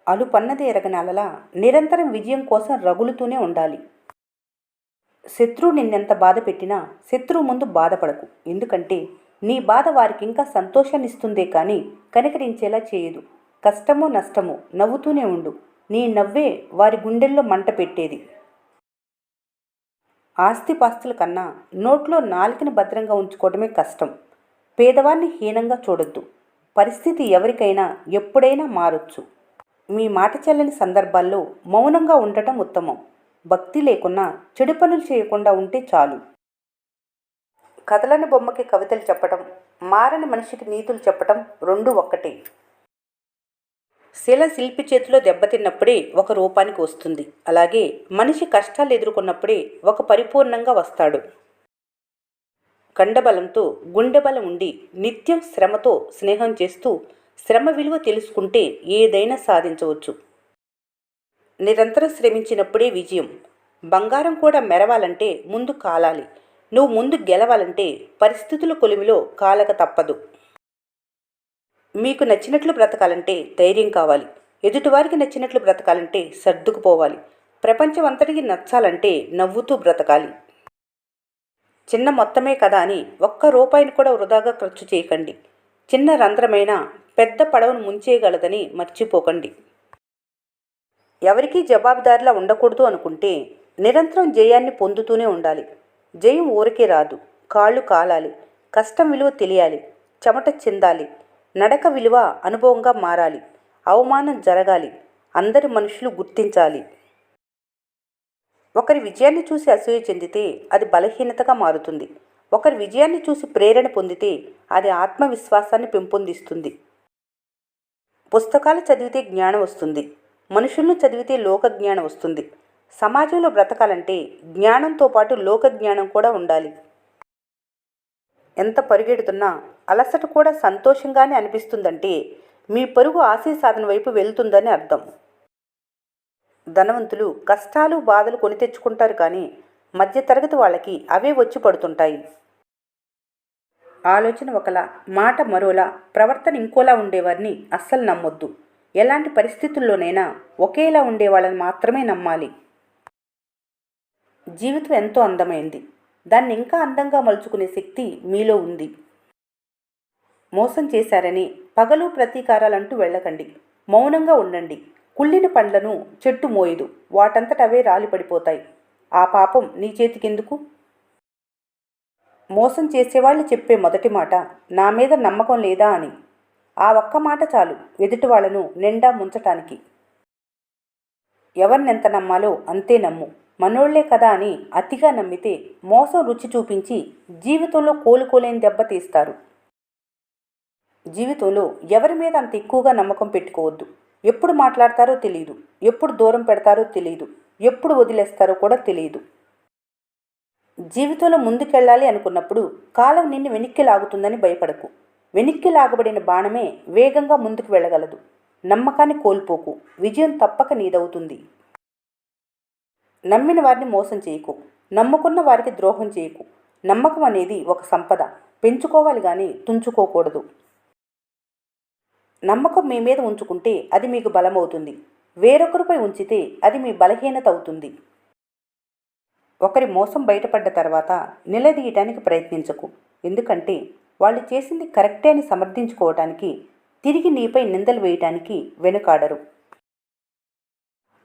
అలుపన్నది ఎరగని అలలా నిరంతరం విజయం కోసం రగులుతూనే ఉండాలి. శత్రువు నిన్నెంత బాధ పెట్టినా శత్రువు ముందు బాధపడకు. ఎందుకంటే నీ బాధ వారికి ఇంకా సంతోషాన్నిస్తుందే కానీ కనికరించేలా చేయదు. కష్టమో నష్టమో నవ్వుతూనే ఉండు. నీ నవ్వే వారి గుండెల్లో మంట పెట్టేది. ఆస్తిపాస్తుల కన్నా నోట్లో నాలుకని భద్రంగా ఉంచుకోవడమే కష్టం. పేదవాన్ని హీనంగా చూడొద్దు. పరిస్థితి ఎవరికైనా ఎప్పుడైనా మారొచ్చు. మీ మాట చెల్లని సందర్భాల్లో మౌనంగా ఉండటం ఉత్తమం. భక్తి లేకున్నా చెడు పనులు చేయకుండా ఉంటే చాలు. కదలని బొమ్మకి కవితలు చెప్పటం, మారని మనిషికి నీతులు చెప్పటం రెండూ ఒక్కటే. శిల్పి చేతిలో దెబ్బతిన్నప్పుడే ఒక రూపానికి వస్తుంది. అలాగే మనిషి కష్టాలు ఎదుర్కొన్నప్పుడే ఒక పరిపూర్ణంగా వస్తాడు. కండబలంతో గుండెబలం ఉండి నిత్యం శ్రమతో స్నేహం చేస్తూ శ్రమ విలువ తెలుసుకుంటే ఏదైనా సాధించవచ్చు. నిరంతరం శ్రమించినప్పుడే విజయం. బంగారం కూడా మెరవాలంటే ముందు కాలాలి. నువ్వు ముందు గెలవాలంటే పరిస్థితుల కొలిమిలో కాలక తప్పదు. మీకు నచ్చినట్లు బ్రతకాలంటే ధైర్యం కావాలి. ఎదుటివారికి నచ్చినట్లు బ్రతకాలంటే సర్దుకుపోవాలి. ప్రపంచం అంతటికి నచ్చాలంటే నవ్వుతూ బ్రతకాలి. చిన్న మొత్తమే కదా అని ఒక్క రూపాయిని కూడా వృధాగా ఖర్చు చేయకండి. చిన్న రంధ్రమైన పెద్ద పడవను ముంచేయగలదని మర్చిపోకండి. ఎవరికీ జవాబుదారిలా ఉండకూడదు అనుకుంటే నిరంతరం జయాన్ని పొందుతూనే ఉండాలి. జయం ఊరికే రాదు. కాళ్ళు కాలాలి. కష్టం విలువ తెలియాలి. చెమట చిందాలి. నడక విలువ అనుభవంగా మారాలి. అవమానం జరగాలి. అందరి మనుషులు గుర్తించాలి. ఒకరి విజయాన్ని చూసి అసూయ చెందితే అది బలహీనతగా మారుతుంది. ఒకరి విజయాన్ని చూసి ప్రేరణ పొందితే అది ఆత్మవిశ్వాసాన్ని పెంపొందిస్తుంది. పుస్తకాలు చదివితే జ్ఞానం వస్తుంది. మనుషులను చదివితే లోక జ్ఞానం వస్తుంది. సమాజంలో బ్రతకాలంటే జ్ఞానంతో పాటు లోక జ్ఞానం కూడా ఉండాలి. ఎంత పరిగెడుతున్నా అలసట కూడా సంతోషంగానే అనిపిస్తుందంటే మీ పరుగు ఆశయ సాధన వైపు వెళ్తుందని అర్థం. ధనవంతులు కష్టాలు బాధలు కొని తెచ్చుకుంటారు, కానీ మధ్యతరగతి వాళ్ళకి అవే వచ్చి పడుతుంటాయి. ఆలోచన ఒకలా, మాట మరోలా, ప్రవర్తన ఇంకోలా ఉండేవారిని అస్సలు నమ్మొద్దు. ఎలాంటి పరిస్థితుల్లోనైనా ఒకేలా ఉండేవాళ్ళని మాత్రమే నమ్మాలి. జీవితం ఎంతో అందమైంది. దాన్ని ఇంకా అందంగా మలుచుకునే శక్తి మీలో ఉంది. మోసం చేశారని పగలు ప్రతీకారాలంటూ వెళ్ళకండి. మౌనంగా ఉండండి. కుళ్ళిన పండ్లను చెట్టు మోయదు. వాటంతట అవే రాలిపడిపోతాయి. ఆ పాపం నీ చేతికెందుకు? మోసం చేసేవాళ్ళు చెప్పే మొదటి మాట నా మీద నమ్మకం లేదా అని. ఆ ఒక్క మాట చాలు ఎదుటి వాళ్లను నిండా ముంచటానికి. ఎవరినెంత నమ్మాలో అంతే నమ్ము. మనోళ్లే కదా అని అతిగా నమ్మితే మోసం రుచి చూపించి జీవితంలో కోలుకోలేని దెబ్బ తీస్తారు. జీవితంలో ఎవరి మీద అంత ఎక్కువగా నమ్మకం పెట్టుకోవద్దు. ఎప్పుడు మాట్లాడతారో తెలియదు. ఎప్పుడు దూరం పెడతారో తెలియదు. ఎప్పుడు వదిలేస్తారో కూడా తెలియదు. జీవితంలో ముందుకెళ్ళాలి అనుకున్నప్పుడు కాలం నిన్ను వెనక్కి లాగుతుందని భయపడకు. వెనక్కి లాగబడిన బాణమే వేగంగా ముందుకు వెళ్ళగలదు. నమ్మకాన్ని కోల్పోకు. విజయం తప్పక నీదవుతుంది. నమ్మిన వారిని మోసం చేయకు. నమ్ముకున్న వారికి ద్రోహం చేయకు. నమ్మకం అనేది ఒక సంపద. పెంచుకోవాలి కానీ తుంచుకోకూడదు. నమ్మకం మీ మీద ఉంచుకుంటే అది మీకు బలమవుతుంది. వేరొకరిపై ఉంచితే అది మీ బలహీనత అవుతుంది. ఒకరి మోసం బయటపడ్డ తర్వాత నిలదీయటానికి ప్రయత్నించకు. ఎందుకంటే వాళ్ళు చేసింది కరెక్టే అని సమర్థించుకోవటానికి, తిరిగి నీపై నిందలు వేయటానికి వెనుకాడరు.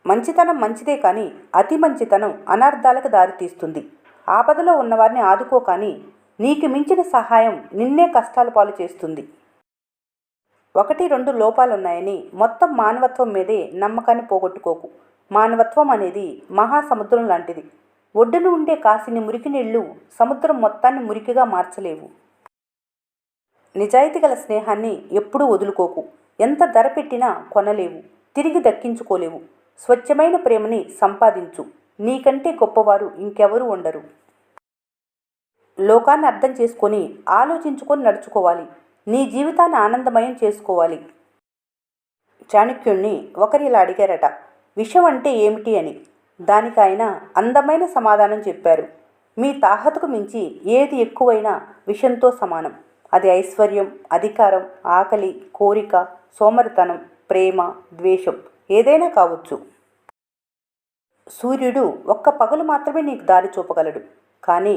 మంచితనం మంచిదే కానీ అతి మంచితనం అనార్థాలకు దారితీస్తుంది. ఆపదలో ఉన్నవారిని ఆదుకో, కానీ నీకు మించిన సహాయం నిన్నే కష్టాల పాలు చేస్తుంది. 1-2 లోపాలున్నాయని మొత్తం మానవత్వం మీదే నమ్మకాన్ని పోగొట్టుకోకు. మానవత్వం అనేది మహాసముద్రం లాంటిది. ఒడ్డున ఉండే కాసిని మురికి నీళ్లు సముద్రం మొత్తాన్ని మురికిగా మార్చలేవు. నిజాయితీ గల స్నేహాన్ని ఎప్పుడూ వదులుకోకు. ఎంత ధర పెట్టినా కొనలేవు, తిరిగి దక్కించుకోలేవు. స్వచ్ఛమైన ప్రేమని సంపాదించు. నీకంటే గొప్పవారు ఇంకెవరూ ఉండరు. లోకాన్ని అర్థం చేసుకొని ఆలోచించుకొని నడుచుకోవాలి. నీ జీవితాన్ని ఆనందమయం చేసుకోవాలి. చాణక్యుణ్ణి ఒకరు ఇలా అడిగారట, విషం అంటే ఏమిటి అని. దానికి ఆయన అందమైన సమాధానం చెప్పారు. మీ తాహతుకు మించి ఏది ఎక్కువైనా విషంతో సమానం. అది ఐశ్వర్యం, అధికారం, ఆకలి, కోరిక, సోమరితనం, ప్రేమ, ద్వేషం ఏదైనా కావచ్చు. సూర్యుడు ఒక్క పగలు మాత్రమే నీకు దారి చూపగలడు, కానీ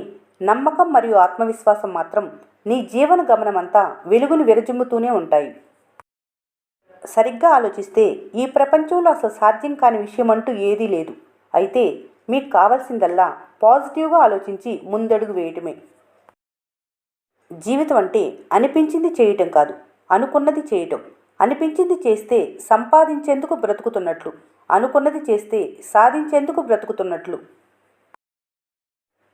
నమ్మకం మరియు ఆత్మవిశ్వాసం మాత్రం నీ జీవన గమనమంతా వెలుగును విరజిమ్ముతూనే ఉంటాయి. సరిగ్గా ఆలోచిస్తే ఈ ప్రపంచంలో అసలు సాధ్యం కాని విషయం అంటూ ఏదీ లేదు. అయితే మీకు కావాల్సిందల్లా పాజిటివ్గా ఆలోచించి ముందడుగు వేయటమే. జీవితం అంటే అనిపించింది చేయటం కాదు, అనుకున్నది చేయటం. అనిపించింది చేస్తే సంపాదించేందుకు బ్రతుకుతున్నట్లు, అనుకున్నది చేస్తే సాధించేందుకు బ్రతుకుతున్నట్లు.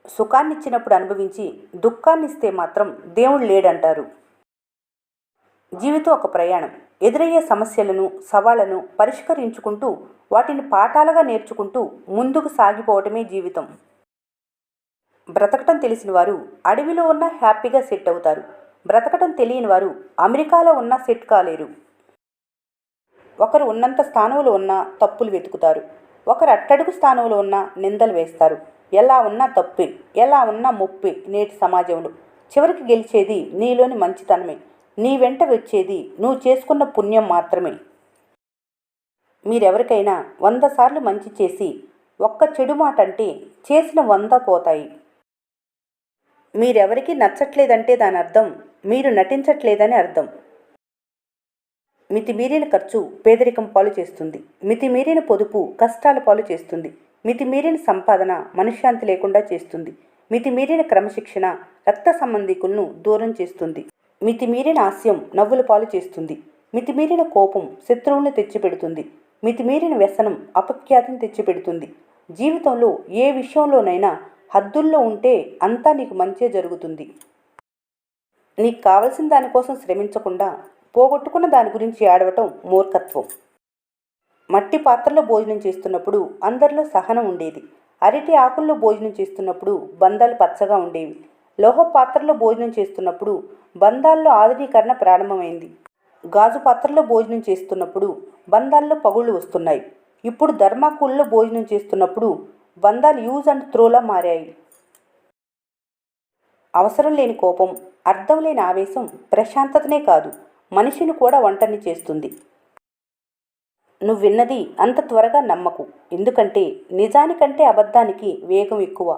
సుఖాన్నిచ్చినప్పుడు అనుభవించి దుఃఖాన్నిస్తే మాత్రం దేవుడు లేడంటారు. జీవితం ఒక ప్రయాణం. ఎదురయ్యే సమస్యలను, సవాళ్లను పరిష్కరించుకుంటూ వాటిని పాఠాలుగా నేర్చుకుంటూ ముందుకు సాగిపోవటమే జీవితం. బ్రతకటం తెలిసిన వారు అడవిలో ఉన్నా హ్యాపీగా సెట్ అవుతారు. బ్రతకటం తెలియని వారు అమెరికాలో ఉన్నా సెట్ కాలేరు. ఒకరు ఉన్నంత స్థానంలో ఉన్నా తప్పులు వెతుకుతారు, ఒకరు అట్టడుగు స్థానంలో ఉన్నా నిందలు వేస్తారు. ఎలా ఉన్నా తప్పే, ఎలా ఉన్నా ముప్పే. నేటి సమాజంలో చివరికి గెలిచేది నీలోని మంచితనమే. నీ వెంట వచ్చేది నువ్వు చేసుకున్న పుణ్యం మాత్రమే. మీరెవరికైనా 100 సార్లు మంచి చేసి ఒక్క చెడు మాట అంటే చేసిన 100 పోతాయి. మీరెవరికి నచ్చట్లేదంటే దాని అర్థం మీరు నటించట్లేదని అర్థం. మితిమీరిన ఖర్చు పేదరికం పాలు చేస్తుంది. మితిమీరిన పొదుపు కష్టాల పాలు చేస్తుంది. మితిమీరిన సంపాదన మనశ్శాంతి లేకుండా చేస్తుంది. మితిమీరిన క్రమశిక్షణ రక్త సంబంధికులను దూరం చేస్తుంది. మితిమీరిన హాస్యం నవ్వుల పాలు చేస్తుంది. మితిమీరిన కోపం శత్రువులను తెచ్చిపెడుతుంది. మితిమీరిన వ్యసనం అపఖ్యాతిని తెచ్చిపెడుతుంది. జీవితంలో ఏ విషయంలోనైనా హద్దుల్లో ఉంటే అంతా నీకు మంచే జరుగుతుంది. నీకు కావలసిన దానికోసం శ్రమించకుండా పోగొట్టుకున్న దాని గురించి ఏడవటం మూర్ఖత్వం. మట్టి పాత్రలో భోజనం చేస్తున్నప్పుడు అందరిలో సహనం ఉండేది. అరటి ఆకుల్లో భోజనం చేస్తున్నప్పుడు బంధాలు పచ్చగా ఉండేవి. లోహ పాత్రలో భోజనం చేస్తున్నప్పుడు బంధాల్లో ఆధునీకరణ ప్రారంభమైంది. గాజు పాత్రలో భోజనం చేస్తున్నప్పుడు బంధాల్లో పగుళ్ళు వస్తున్నాయి. ఇప్పుడు ధర్మాకూల్లో భోజనం చేస్తున్నప్పుడు బంధాలు యూజ్ అండ్ త్రోలా మారాయి. అవసరం లేని కోపం, అర్థం లేని ఆవేశం ప్రశాంతతనే కాదు, మనిషిని కూడా ఒంటరిని చేస్తుంది. నువ్వు విన్నది అంత త్వరగా నమ్మకు, ఎందుకంటే నిజానికంటే అబద్ధానికి వేగం ఎక్కువ.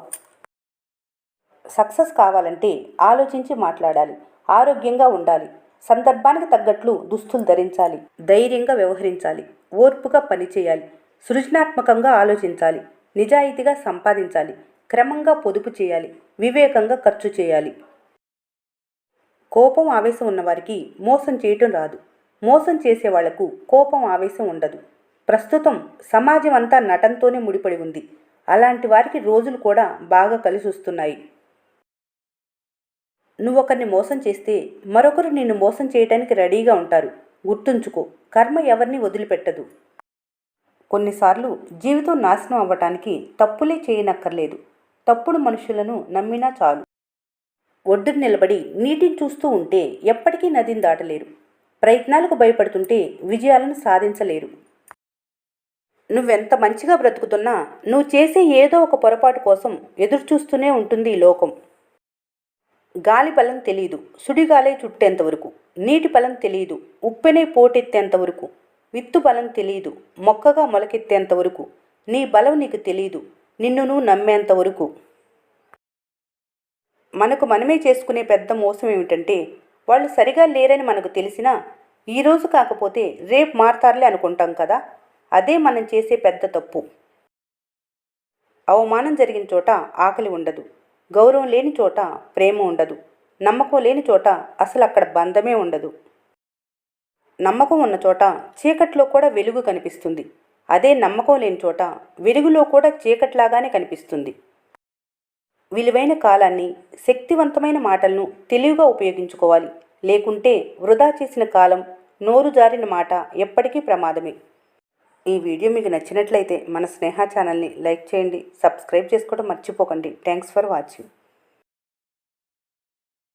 సక్సెస్ కావాలంటే ఆలోచించి మాట్లాడాలి, ఆరోగ్యంగా ఉండాలి, సందర్భానికి తగ్గట్లు దుస్తులు ధరించాలి, ధైర్యంగా వ్యవహరించాలి, ఓర్పుగా పనిచేయాలి, సృజనాత్మకంగా ఆలోచించాలి, నిజాయితీగా సంపాదించాలి, క్రమంగా పొదుపు చేయాలి, వివేకంగా ఖర్చు చేయాలి. కోపం ఆవేశం ఉన్నవారికి మోసం చేయటం రాదు. మోసం చేసేవాళ్లకు కోపం ఆవేశం ఉండదు. ప్రస్తుతం సమాజం అంతా నటనతోనే ముడిపడి ఉంది. అలాంటి వారికి రోజులు కూడా బాగా కలిసి వస్తున్నాయి. నువ్వొకరిని మోసం చేస్తే మరొకరు నిన్ను మోసం చేయటానికి రెడీగా ఉంటారు. గుర్తుంచుకో, కర్మ ఎవరిని వదిలిపెట్టదు. కొన్నిసార్లు జీవితం నాశనం అవ్వటానికి తప్పులే చేయనక్కర్లేదు, తప్పుడు మనుషులను నమ్మినా చాలు. ఒడ్డున నిలబడి నీటిని చూస్తూ ఉంటే ఎప్పటికీ నదిని దాటలేరు. ప్రయత్నాలకు భయపడుతుంటే విజయాలను సాధించలేరు. నువ్వెంత మంచిగా బ్రతుకుతున్నా నువ్వు చేసే ఏదో ఒక పొరపాటు కోసం ఎదురుచూస్తూనే ఉంటుంది ఈ లోకం. గాలి బలం తెలీదు, సుడిగాలే చుట్టేంతవరకు. నీటి బలం తెలీదు, ఉప్పెనే పోటెత్తేంతవరకు. విత్తు బలం తెలీదు, మొక్కగా మొలకెత్తేంతవరకు. నీ బలం నీకు తెలీదు, నిన్ను నువ్వు నమ్మేంతవరకు. మనకు మనమే చేసుకునే పెద్ద మోసం ఏమిటంటే, వాళ్ళు సరిగా లేరని మనకు తెలిసినా ఈరోజు కాకపోతే రేపు మారతారులే అనుకుంటాం కదా. అదే మనం చేసే పెద్ద తప్పు. అవమానం జరిగిన చోట ఆకలి ఉండదు, గౌరవం లేని చోట ప్రేమ ఉండదు, నమ్మకం లేని చోట అసలు అక్కడ బంధమే ఉండదు. నమ్మకం ఉన్న చోట చీకట్లో కూడా వెలుగు కనిపిస్తుంది. అదే నమ్మకం లేని చోట వెలుగులో కూడా చీకట్లాగానే కనిపిస్తుంది. విలువైన కాలాన్ని, శక్తివంతమైన మాటలను తెలివిగా ఉపయోగించుకోవాలి. లేకుంటే వృధా చేసిన కాలం, నోరు జారిన మాట ఎప్పటికీ ప్రమాదమే. ఈ వీడియో మీకు నచ్చినట్లయితే మన స్నేహ ఛానల్ని లైక్ చేయండి, సబ్స్క్రైబ్ చేసుకోవడం మర్చిపోకండి. Thanks for watching.